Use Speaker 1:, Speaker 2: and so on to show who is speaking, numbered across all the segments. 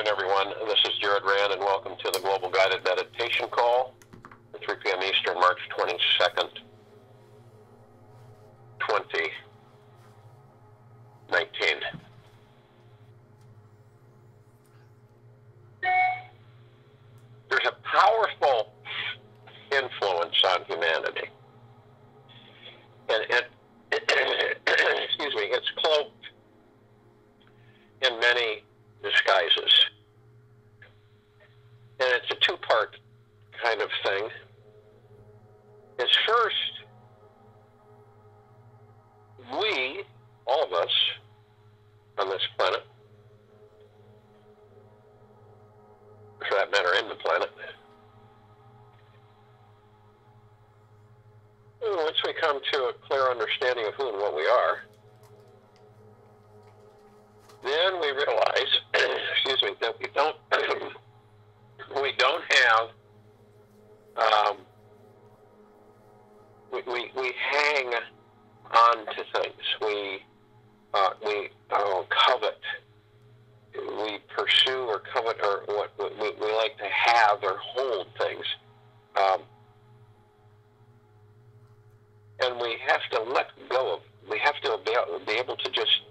Speaker 1: everyone. This is Jared Rand, and welcome to the Global Guided Meditation Call at 3 p.m. Eastern, March 22nd, 2019. There's a powerful influence on humanity, and excuse me, it's cloaked in many disguises. And it's a two-part kind of thing. Is first, we, all of us on this planet, for that matter in the planet, once we come to a clear understanding of who and what we are, then we realize, excuse me, that we don't have, we hang on to things. We covet. We pursue or covet, or what we like to have or hold things. And we have to let go of, we have to be able to just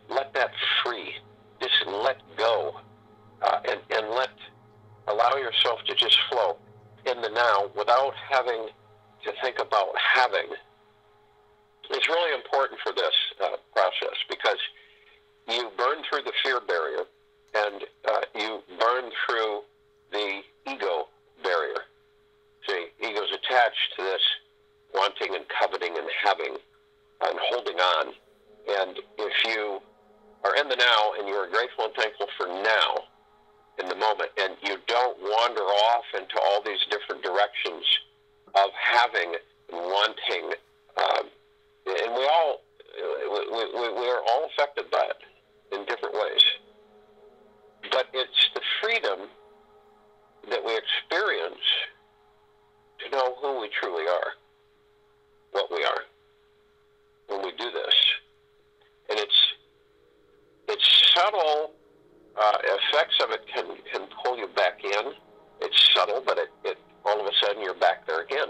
Speaker 1: let that free, just let go, and allow yourself to just flow in the now without having to think about having. It's really important for this process, because you burn through the fear barrier, and you burn through the ego barrier. See, ego's attached to this wanting and coveting and having and holding on. And if you are in the now and you are grateful and thankful for now, in the moment, and you don't wander off into all these different directions of having and wanting, and we are all affected by it in different ways. But it's the freedom that we experience to know who we truly are, what we are, when we do this. And it's subtle. Effects of it can pull you back in. It's subtle, but it all of a sudden you're back there again.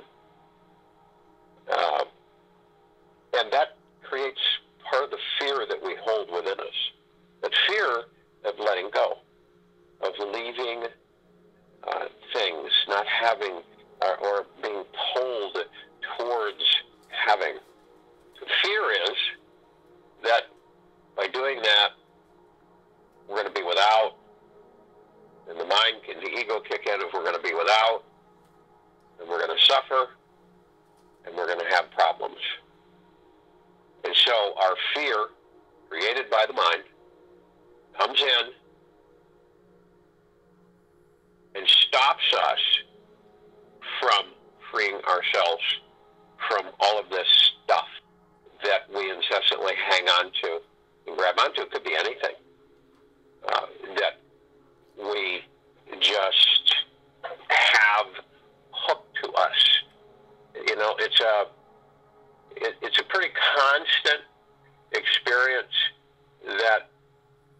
Speaker 1: And that creates part of the fear that we hold within us. That fear of letting go, of leaving things, not having, or being pulled towards having. The fear is that by doing that, we're going to be without, and the mind and the ego kick in if we're going to be without, and we're going to suffer, and we're going to have problems. And so our fear, created by the mind, comes in and stops us from freeing ourselves from all of this stuff that we incessantly hang on to and grab onto. It could be anything. That we just have hooked to us. You know, it's a pretty constant experience that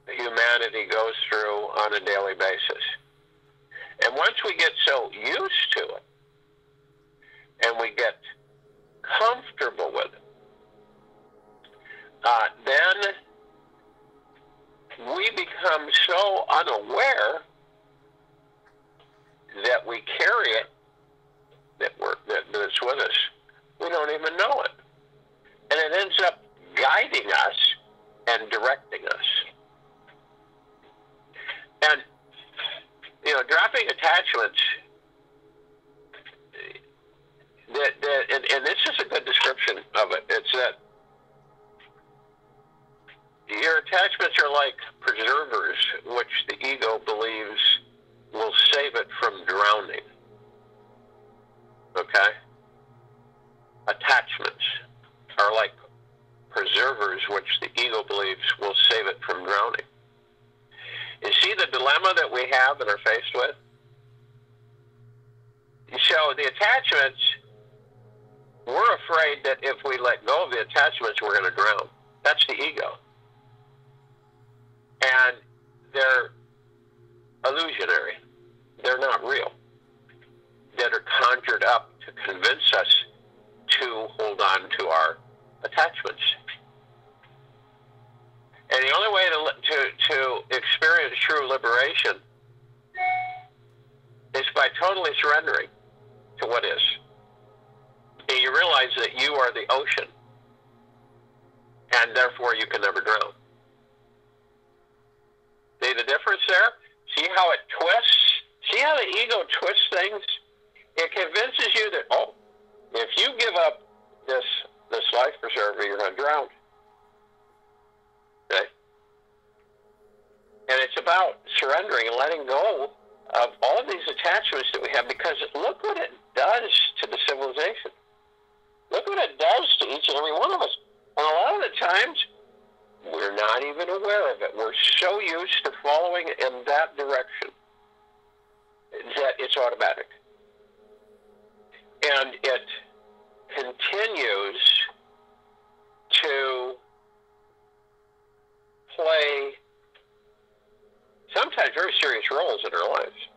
Speaker 1: humanity goes through on a daily basis. And once we get so used to it, and we get comfortable with it, then we become so unaware that we carry it, that it's with us. We don't even know it. And it ends up guiding us and directing us. And, you know, dropping attachments, and this is a good description of it. It's that your attachments are like preservers, which the ego believes will save it from drowning. Okay? Attachments are like preservers, which the ego believes will save it from drowning. You see the dilemma that we have and are faced with? So the attachments, we're afraid that if we let go of the attachments, we're going to drown. That's the ego. And they're illusionary. They're not real. That are conjured up to convince us to hold on to our attachments. And the only way to experience true liberation is by totally surrendering to what is. And you realize that you are the ocean, and therefore you can never drown. See the difference there? See how it twists? See how the ego twists things? It convinces you that, oh, if you give up this life preserver, you're going to drown. Okay? And it's about surrendering and letting go of all of these attachments that we have, because look what it does to the civilization. Look what it does to each and every one of us. And a lot of the times, we're not even aware of it. We're so used to following in that direction that it's automatic. And it continues to play sometimes very serious roles in our lives.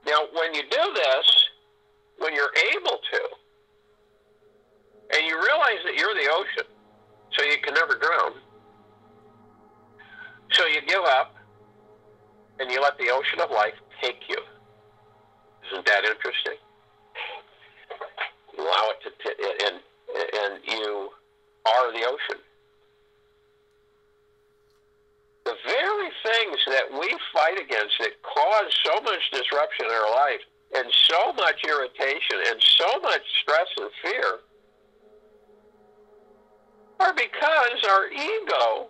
Speaker 1: Now, when you do this, when you're able to, and you realize that you're the ocean, so you can never drown, so you give up, and you let the ocean of life take you. Isn't that interesting? You allow it to, and you are the ocean. The very things that we fight against that cause so much disruption in our life, and so much irritation, and so much stress and fear, are because our ego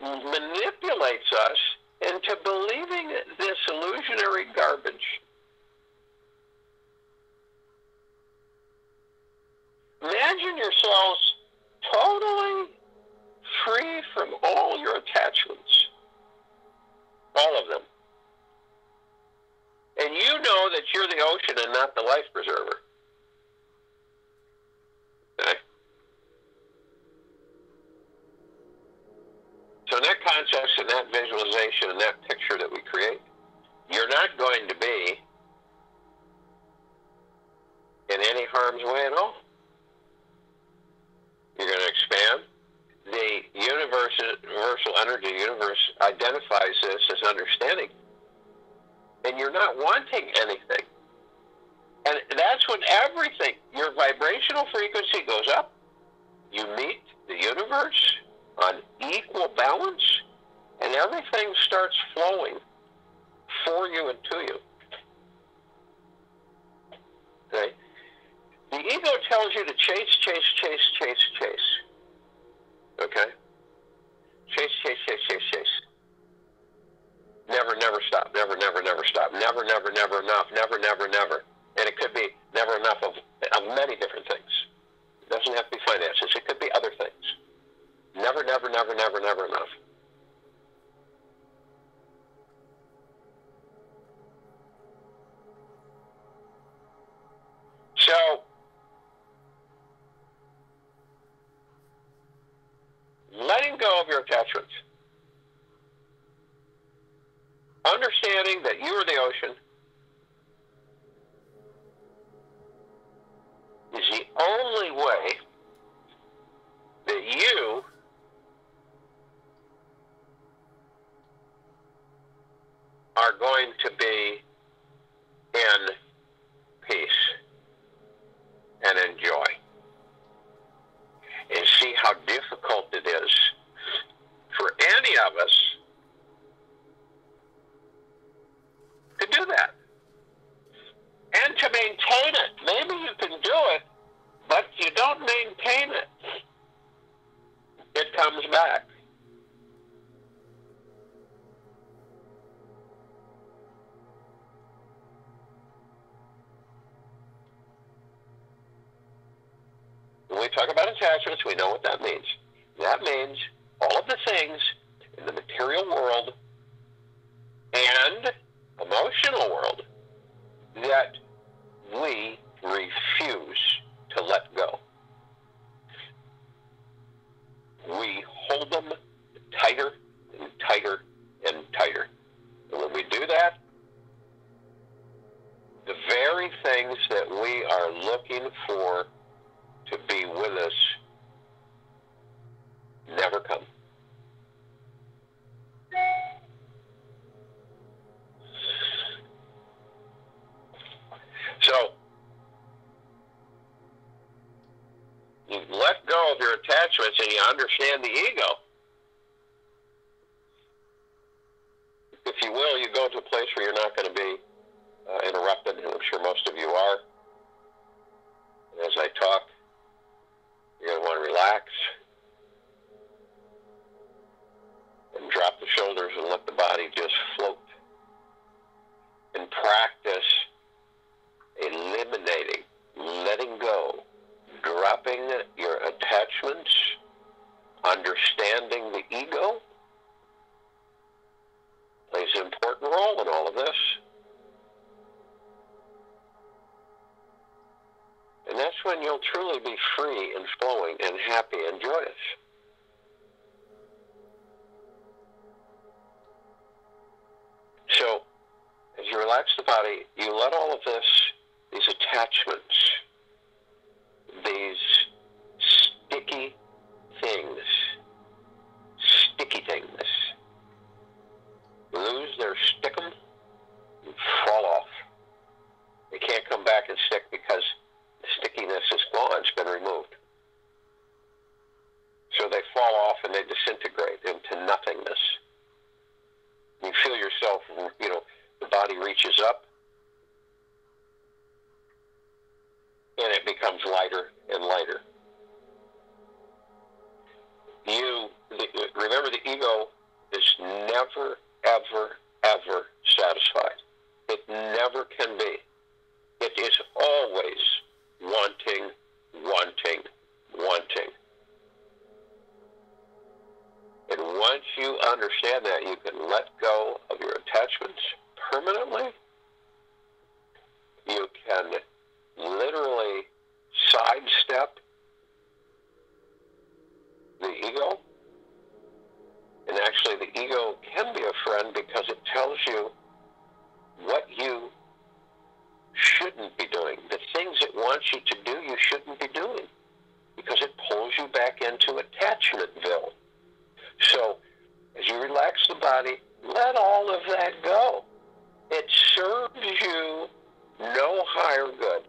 Speaker 1: manipulates us into believing this illusionary garbage. Imagine yourselves totally free from all your attachments. All of them. And you know that you're the ocean and not the life preserver. Okay? So in that context and that visualization and that picture that we create, you're not going to be in any harm's way at all. You're going to expand. The universal energy universe identifies this as understanding. And you're not wanting anything. And that's when everything, your vibrational frequency goes up. You meet the universe on equal balance, and everything starts flowing for you and to you. Okay? The ego tells you to chase, chase, chase, chase, chase. Okay? Chase, chase, chase, chase, chase. Never, never stop. Never, never, never stop. Never, never, never enough. Never, never, never. And it could be never enough of many different things. It doesn't have to be finances. It could be other things. Never, never, never, never, never enough. So, letting go of your attachments. Understanding that you are the ocean is the only way that you are going to be in peace and enjoy. And see how difficult it is for any of us to do that. And to maintain it. Maybe you can do it, but you don't maintain it. It comes back. When we talk about attachments, we know what that means. That means all of the things in the material world and emotional world that we refuse to let go. We hold them tighter The very things that we are looking for to be with us never come. So, you let go of your attachments and you understand the ego. If you will, you go to a place where you're not going to be interrupted, and I'm sure most of you are. And as I talk, you're going to want to relax and drop the shoulders and let the body just float. And practice eliminating, letting go, dropping your attachments, understanding the ego plays an important role in all of this. And that's when you'll truly be free and flowing and happy and joyous. So, as you relax the body, you let all of this, these attachments, these sticky things, lose their stickum and fall off. They can't come back and stick because the stickiness is gone, it's been removed. So they fall off and they disintegrate into nothingness. You feel yourself, the body reaches up and it becomes lighter and lighter. Remember, the ego is never, ever, ever satisfied. It never can be. It is always wanting, wanting, wanting. And once you understand that, you can let go of your attachments permanently. You can literally sidestep the ego. And actually, the ego can be a friend because it tells you what you shouldn't be doing. The things it wants you to do, you shouldn't be doing, because it pulls you back into attachmentville. So, as you relax the body, let all of that go. It serves you no higher good.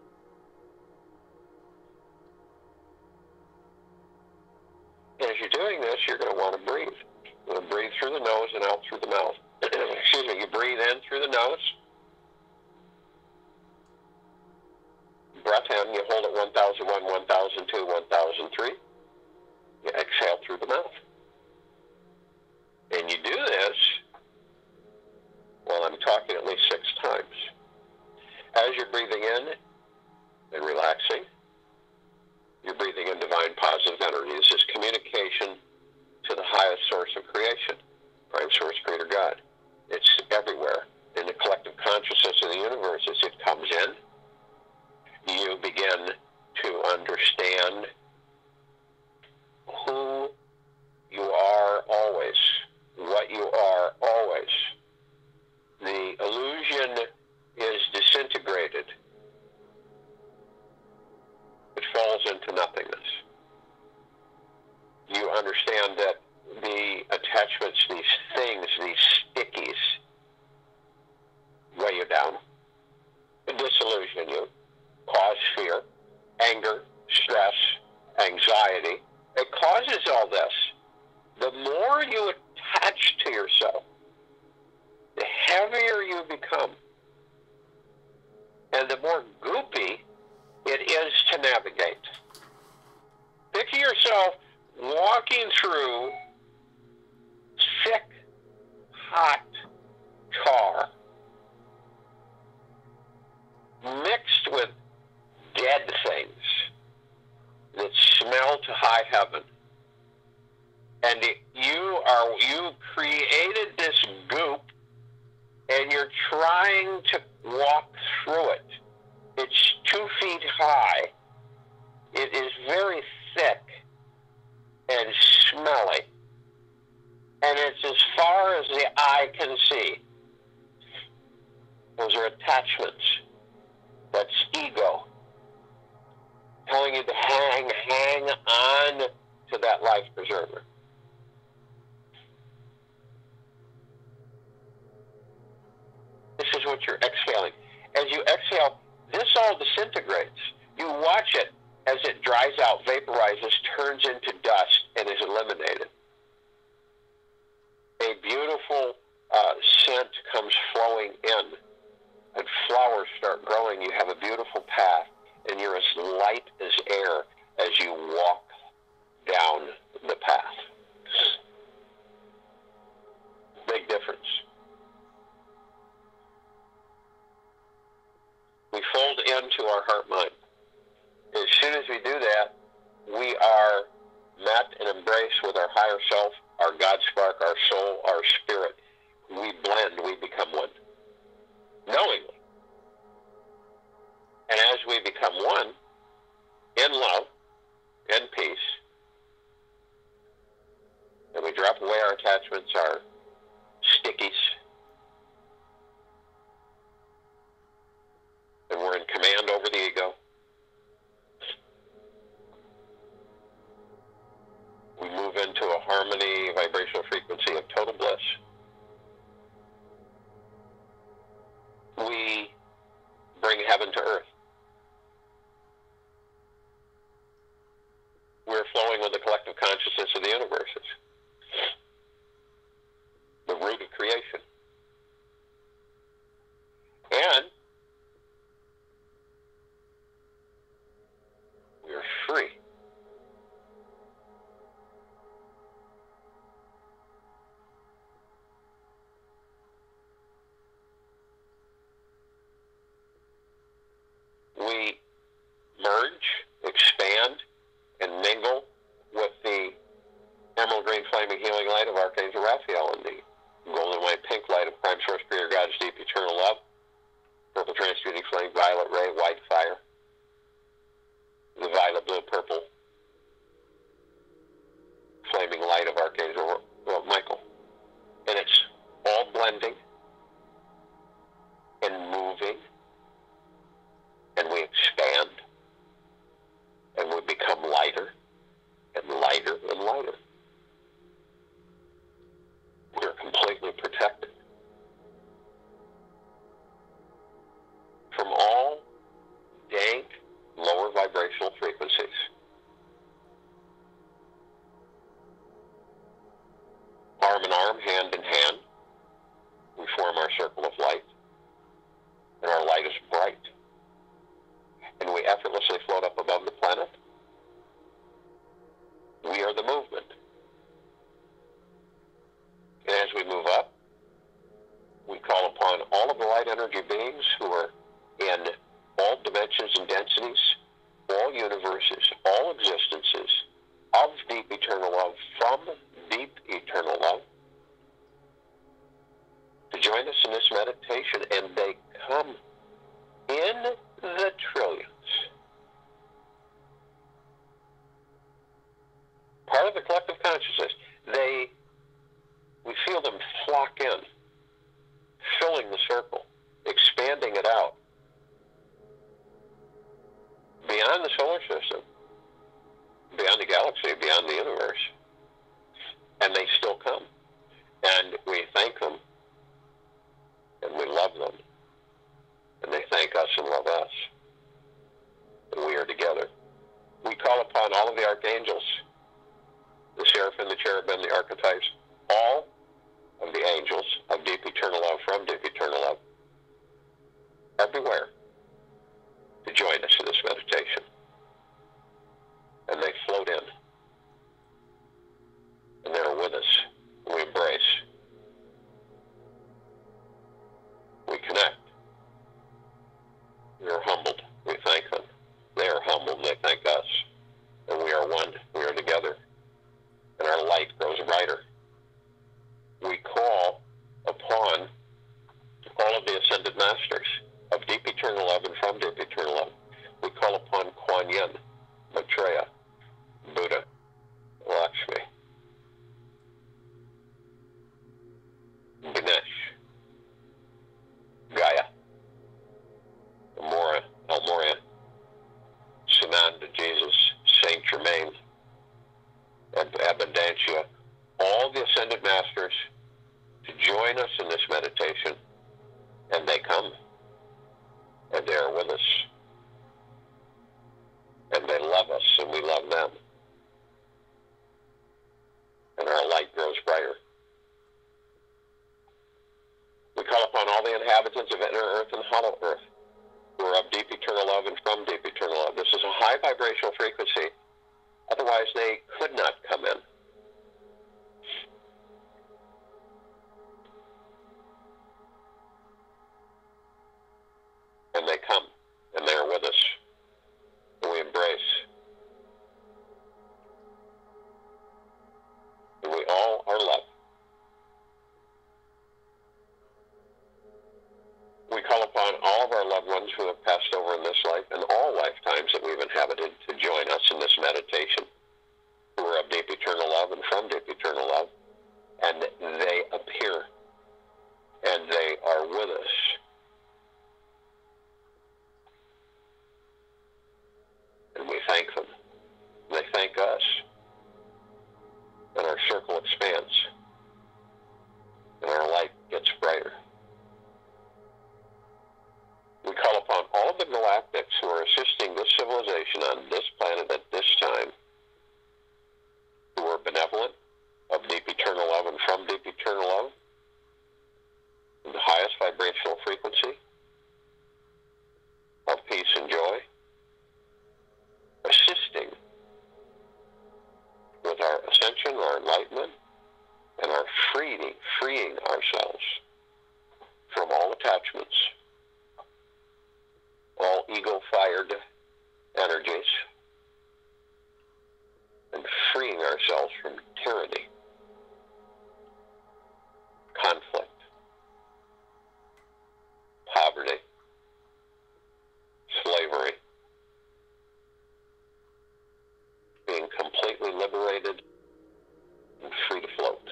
Speaker 1: And as you're doing this, you're going to want to breathe. You're going to breathe through the nose and out through the mouth. Excuse me, you breathe in through the nose. Breath in, you hold it 1001, 1002, 1003. You exhale through the mouth. And you do this while I'm talking at least 6 times. As you're breathing in and relaxing, you're breathing in divine positive energy. This is communication to the highest source of creation, prime source, creator God. It's everywhere in the collective consciousness of the universe. As it comes in, you begin to understand who you are always, what you are always. The illusion is disintegrated. It falls into nothingness. You understand that the attachments, these things, these stickies, weigh you down, disillusion you, cause fear, anger, stress, anxiety. It causes all this. The more you attach to yourself, the heavier you become, and the more goopy it is to navigate. Picture yourself walking through thick, hot tar mixed with dead things that smell to high heaven. And you created this goop, and you're trying to walk through it. It's 2 feet high. It is very thick and smelly. And it's as far as the eye can see. Those are attachments. on to that life preserver. This is what you're exhaling. As you exhale, this all disintegrates. You watch it as it dries out, vaporizes, turns into dust, and is eliminated. A beautiful scent comes flowing in, and flowers start growing. You have a beautiful path, and you're as light as air as you walk down the path. Big difference. We fold into our heart mind. As soon as we do that, we are met and embraced with our higher self, our God spark, our soul, our spirit. We blend, we become one, knowingly. And as we become one, in love, in peace, and we drop away our attachments, our stickies, and we're in command over the ego, we move into a harmony, vibrational frequency of total bliss. We bring heaven to earth. We're flowing with the collective consciousness of the universes, the root of creation. And we're free. We merge, expand, and mingle with the emerald green flaming healing light of Archangel Raphael and the golden white pink light of Prime Source Creator God's deep eternal love, purple transmuting flame, violet ray, white fire, the violet blue purple flaming light of Archangel Michael. And it's all blending and moving, and we expand, and we become lighter and lighter and lighter. We're completely protected from all dank, lower vibrational frequencies. Arm in arm, hand in hand, we form our circle of light, and our light is bright. And we effortlessly float up above the planet. We are the movement. And as we move up, we call upon all of the light energy beings who are in all dimensions and densities, all universes, all existences of deep eternal love, from deep eternal love, to join us in this meditation, and they come in the trillions. Part of the collective consciousness, we feel them flock in, filling the circle, expanding it out, beyond the solar system, beyond the galaxy, beyond the universe. And they still come. And we thank them, and we love them, and they thank us and love us. And we are together. We call upon all of the archangels, the seraphim, the cherubim, the archetypes, all of the angels of deep eternal love, from deep eternal love, everywhere, to join us in this meditation. And they float in, and they're with us. We embrace. We connect. We are humbled. We thank them. They are humbled. They thank us. And we are one. We are together. And our light grows brighter. We call upon all of the ascended masters of deep eternal love and from deep eternal love. abundantia, all the ascended masters to join us in this meditation, and they come, and they are with us, and they love us, and we love them, and our light grows brighter. We call upon all the inhabitants of inner earth and hollow earth who are of deep eternal love and from deep eternal love. This is a high vibrational frequency. Otherwise, they could not come in. And they come, and they are with us, and we embrace. And we all are loved. We call upon all of our loved ones who have passed over in this life and all lifetimes that we've inhabited to join us in this meditation, who are of deep eternal love and from deep eternal love, and they appear, and they are with us. And we thank them. They thank us. And our circle expands. And our light gets brighter. We call upon all of the galactics who are assisting this civilization on this planet at this time, who are benevolent, of deep eternal love and from deep eternal love, in the highest vibrational frequency of peace and joy, assisting with our ascension, our enlightenment, and our freeing ourselves from all attachments, all ego-fired energies, and freeing ourselves from tyranny, conflict, poverty, slavery, being completely liberated and free to float.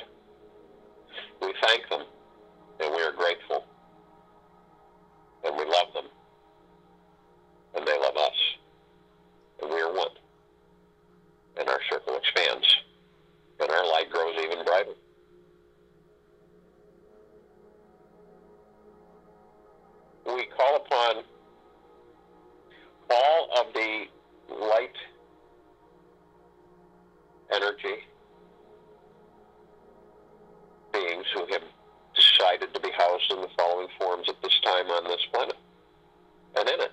Speaker 1: We thank them, and we are grateful, and we love them, and they love us, and we are one, and our circle expands, and our light grows even brighter. We call upon all of the light energy beings who have decided to be housed in the following forms at this time on this planet, and in it,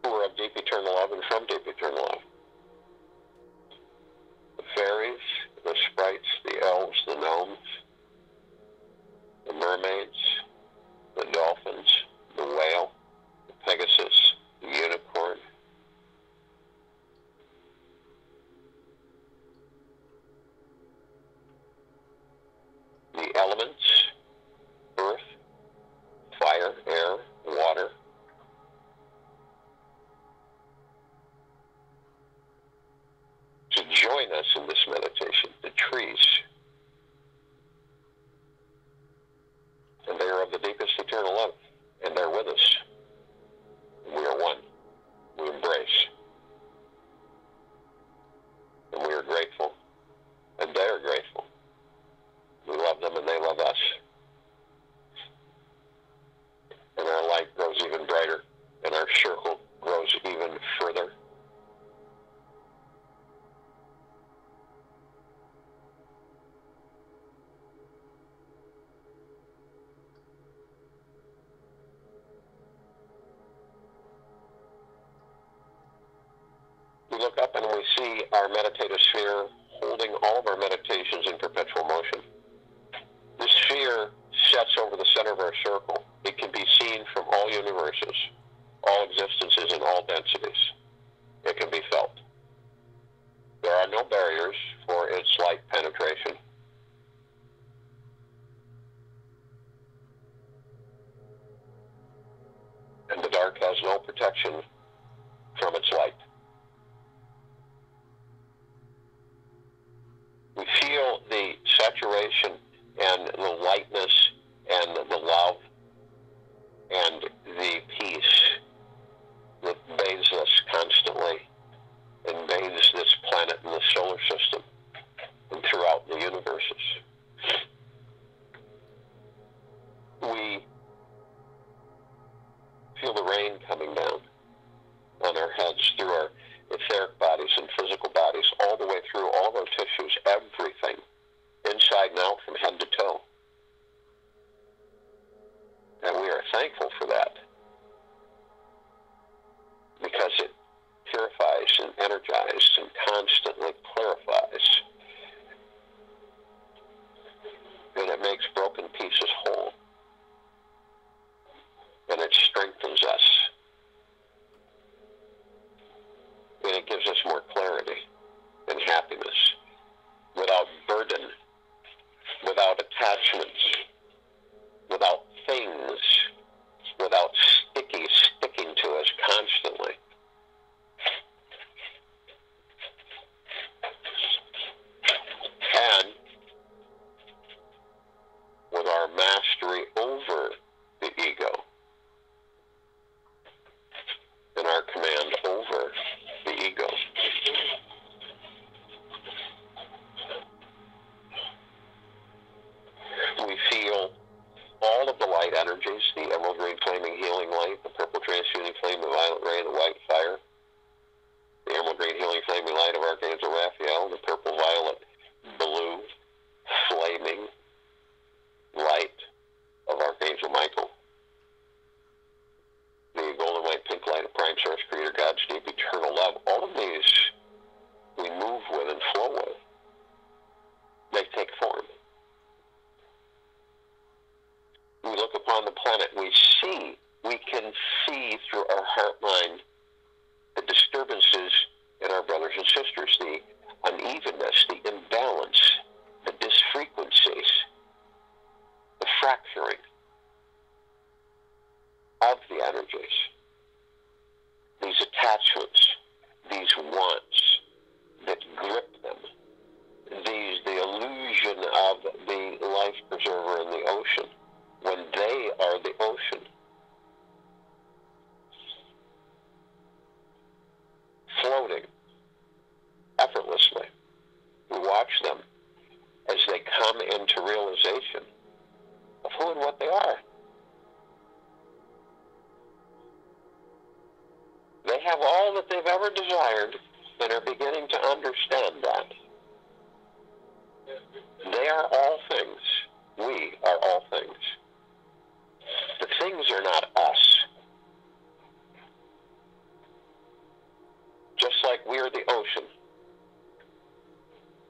Speaker 1: who are of deep eternal love and from deep eternal love. The fairies, the sprites, the elves, the gnomes, the mermaids, the dolphins, the whale, the pegasus, the unicorn, the elements, earth, fire, air, water, to join us in this meditation, the trees, and they are of the deepest eternal love, and they're with us. We are one. We embrace. And we are grateful. And they are grateful. We love them and they love us. And our light grows even brighter. And our circle grows even further. We look up and we see our meditative sphere holding all of our meditations in perpetual motion. This sphere sets over the center of our circle. It can be seen from all universes, all existences, and all densities. It can be felt. There are no barriers for its light penetration. And the dark has no protection from its light. We feel the saturation and the lightness and the love and the peace that bathes us constantly and bathes this planet and the solar system feel the rain coming down on our heads through our etheric bodies and physical bodies, all the way through all of our tissues, everything, inside and out from head to toe. And we are thankful for that, because it purifies and energizes and constantly clarifies. And it makes broken pieces whole. And it strengthens us. And it gives us more clarity and happiness, without burden, without attachments, without things, without sticking to us constantly. And with our mastery over the ego and our command over the ego, we feel all of the light energies, the emerald green flaming healing light, the purple transmuting flame, the violet ray, the white fire, the emerald green healing flaming light of Archangel Raphael, the purple violet blue flaming light of Archangel Michael, the golden white pink light of Prime Source Creator God's deep eternal love. All of these we move with and flow with. They take form. We look upon the planet, we can see through our heart mind the disturbances in our brothers and sisters, the unevenness, the imbalance, the disfrequencies, the fracturing of the energies, these attachments, these wants that grip them, the illusion of the life preserver in the ocean, when they are the ocean. Floating effortlessly. We watch them as they come into realization of who and what they are. They have all that they've ever desired and are beginning to understand that. They are all things. We are all things. The things are not us. Just like we are the ocean,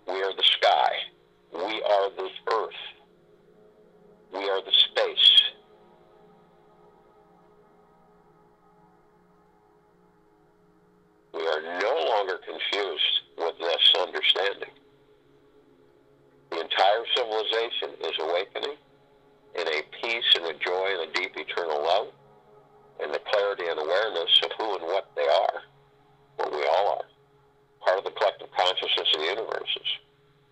Speaker 1: we are the sky, we are the earth, we are the space. We are no longer confused with this understanding. The entire civilization is awakening in a peace and a joy and a deep eternal love, and the clarity and awareness of who and what they are, what we all are, part of the collective consciousness of the universes.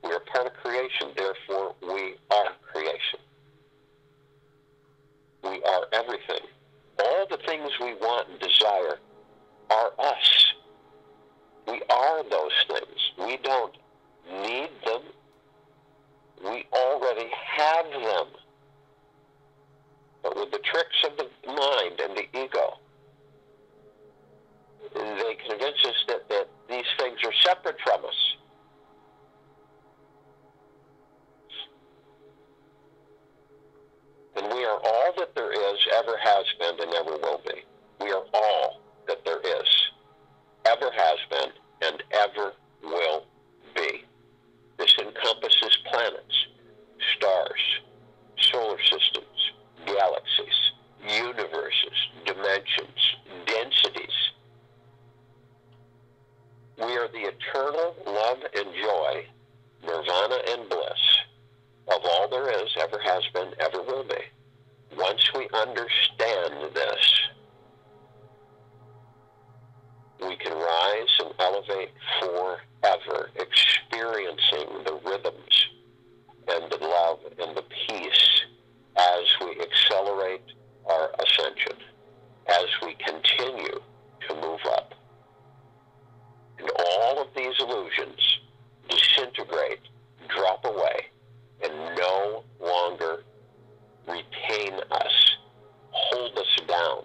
Speaker 1: We are part of creation, therefore we are creation. We are everything. All the things we want and desire are us. We are those things. We don't need them. We already have them. But with the tricks of the mind and the ego, they convince us that these things are separate from us. And we are all that there is, ever has been, and ever will be. We are all that there is, ever has been, and ever will be. This encompasses planets, stars, solar systems, galaxies, universes, dimensions, densities. We are the eternal love and joy, nirvana and bliss of all there is, ever has been, ever will be. Once we understand this, we can rise and elevate forever, experiencing the rhythms and the love and the peace as we accelerate our ascension, as we continue to move up. And all of these illusions disintegrate, drop away, and no longer retain us, hold us down,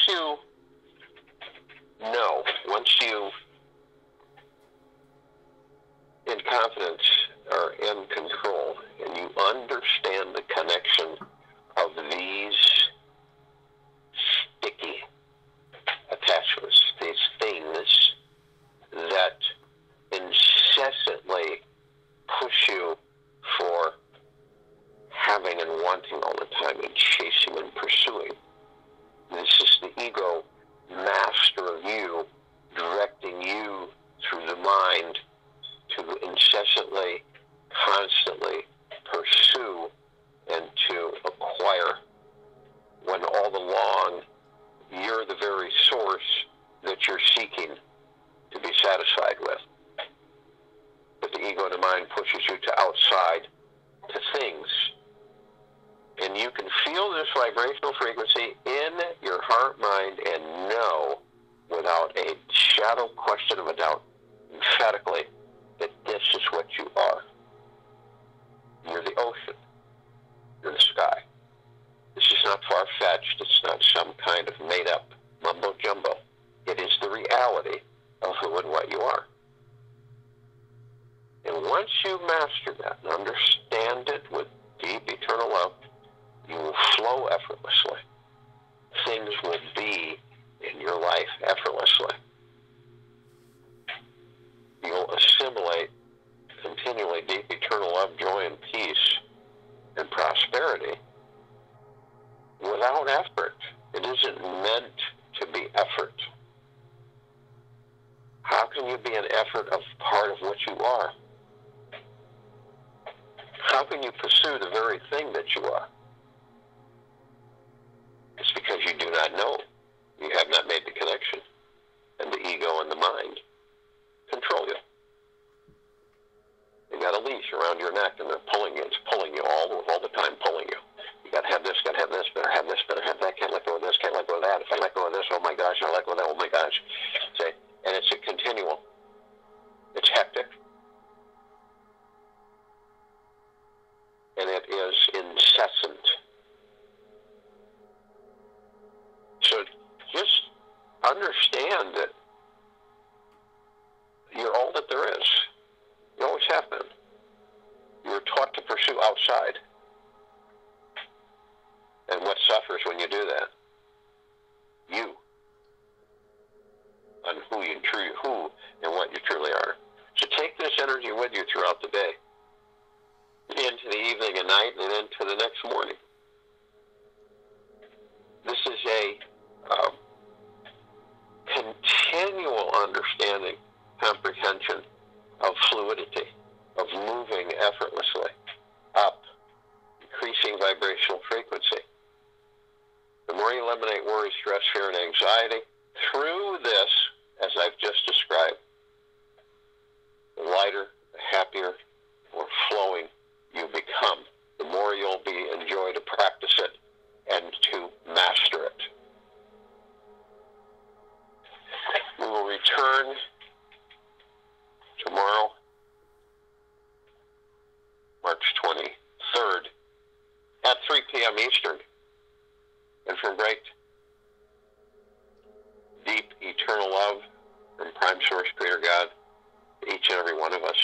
Speaker 1: you know, once you, in confidence, are in control, and you understand the connection of these sticky attachments, these things that incessantly push you for having and wanting all the time and chasing and pursuing. This is the ego master of you, directing you through the mind to incessantly, constantly pursue and to acquire, when all along you're the very source that you're seeking to be satisfied with. But the ego and the mind pushes you to outside, to things. And you can feel this vibrational frequency in your heart, mind, and know without a shadow question of a doubt, emphatically, that this is what you are. You're the ocean. You're the sky. This is not far-fetched. It's not some kind of made-up mumbo-jumbo. It is the reality of who and what you are. And once you master that and understand it with deep eternal love, you will flow effortlessly. Things will be in your life effortlessly. You'll assimilate continually deep eternal love, joy, and peace and prosperity without effort. It isn't meant to be effort. How can you be an effort of part of what you are? How can you pursue the very thing that you are? It's because you do not know. You have not made the connection. And the ego and the mind control you. You got a leash around your neck and they're pulling you. It's pulling you all the time, pulling you. You got to have this, got to have this, better have this, better have that, can't let go of this, can't let go of that. If I let go of this, oh my gosh, I let go of that, oh my gosh. See? And it's a continual. It's hectic. And it is incessant. So just understand that you're all that there is. You always have been. You were taught to pursue outside. And what suffers when you do that? You. On who and what you truly are. So take this energy with you throughout the day, into the evening and night, and into the next morning. This is a continual understanding, comprehension of fluidity, of moving effortlessly up, increasing vibrational frequency. The more you eliminate worry, stress, fear, and anxiety through this, as I've just described, the lighter, the happier, more flowing you become. The more you'll enjoy to practice it and to master it. We will return tomorrow, March 23rd, at 3 p.m. Eastern. And from great, deep, eternal love from Prime Source Creator God, each and every one of us.